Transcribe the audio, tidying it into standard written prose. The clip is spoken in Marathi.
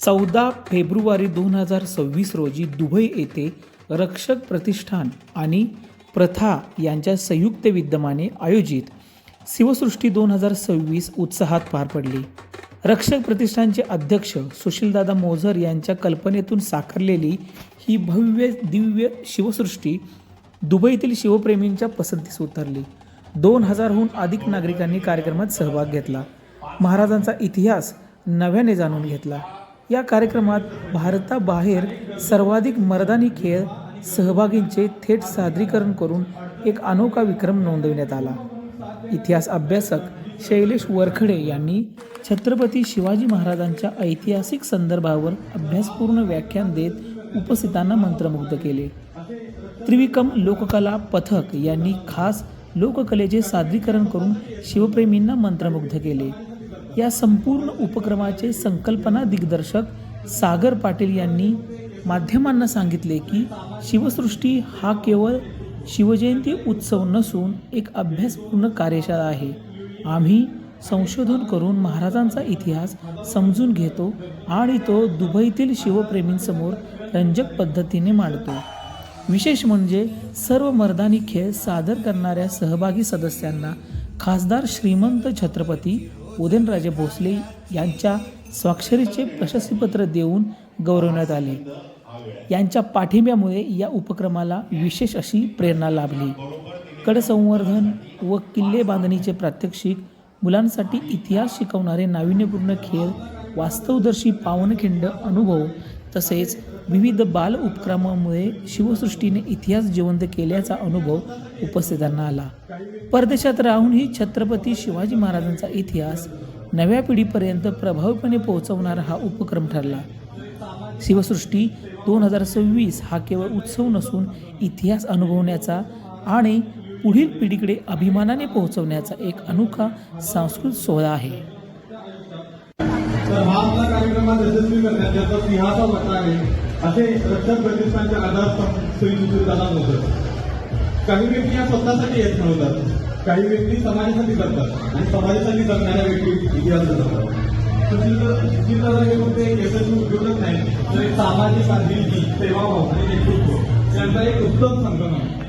14 फेब्रुवारी 2026 रोजी दुबई येथे रक्षक प्रतिष्ठान आणि प्रथा यांच्या संयुक्त विद्यमाने आयोजित शिवसृष्टी 2026 उत्साहात पार पडली। रक्षक प्रतिष्ठानचे अध्यक्ष सुशीलदादा मोझर यांच्या कल्पनेतून साकारलेली ही भव्य दिव्य शिवसृष्टी दुबईतील शिवप्रेमींच्या पसंतीस उतरली। 2000हून अधिक नागरिकांनी कार्यक्रमात सहभाग घेतला, महाराजांचा इतिहास नव्याने जाणून घेतला। या कार्यक्रमात भारताबाहेर सर्वाधिक मर्दानी खेळ सहभागींचे थेट सादरीकरण करून एक अनोखा विक्रम नोंदवण्यात आला। इतिहास अभ्यासक शैलेश वरखडे यांनी छत्रपती शिवाजी महाराजांच्या ऐतिहासिक संदर्भावर अभ्यासपूर्ण व्याख्यान देत उपस्थितांना मंत्रमुग्ध केले। त्रिविक्रम लोककला पथक यांनी खास लोककलेचे सादरीकरण करून शिवप्रेमींना मंत्रमुग्ध केले। या संपूर्ण उपक्रमाचे संकल्पना दिग्दर्शक सागर पाटील यांनी माध्यमांना सांगितले की शिवसृष्टी हा केवळ शिवजयंती उत्सव नसून एक अभ्यासपूर्ण कार्यशाळा आहे। आम्ही संशोधन करून महाराजांचा इतिहास समजून घेतो आणि तो दुबईतील शिवप्रेमींसमोर रंजक पद्धतीने मांडतो। विशेष म्हणजे सर्व मर्दानी खेळ सादर करणाऱ्या सहभागी सदस्यांना खासदार श्रीमंत छत्रपती उदयनराजे भोसले यांच्या स्वाक्षरीचे प्रशस्तीपत्र देऊन गौरवण्यात आले। यांच्या पाठिंब्यामुळे या उपक्रमाला विशेष अशी प्रेरणा लाभली। कडसंवर्धन व किल्ले बांधणीचे प्रात्यक्षिक, मुलांसाठी इतिहास शिकवणारे नाविन्यपूर्ण खेळ, वास्तवदर्शी पावनखिंड अनुभव तसेच विविध बाल उपक्रमांमुळे शिवसृष्टीने इतिहास जिवंत केल्याचा अनुभव उपस्थितांना आला। परदेशात राहूनही छत्रपती शिवाजी महाराजांचा इतिहास नव्या पिढीपर्यंत प्रभावीपणे पोहोचवणारा हा उपक्रम ठरला। शिवसृष्टी 2026 हा केवळ उत्सव नसून इतिहास अनुभवण्याचा आणि पुढील पिढीकडे अभिमानाने पोहोचवण्याचा एक अनोखा सांस्कृतिक सोहळा आहे। तर हा आपला कार्यक्रम यशस्वी करण्यात ज्याचा सिंहाचा वाटा आहे असे रक्षक प्रतिष्ठानचे आधारस्तंभ श्री सुशीलदादा मोझर। काही व्यक्ती या स्वतःसाठी यश मिळवतात, काही व्यक्ती समाजासाठी करतात आणि समाजासाठी करणाऱ्या व्यक्ती इतिहास घडवतात। सुशीलदादा हे फक्त एक यशस्वी उद्योजक नाही तर एक सामाजिक बांधिलकी, सेवाभाव आणि नेतृत्व यांचा एक उत्तम संगम आहे।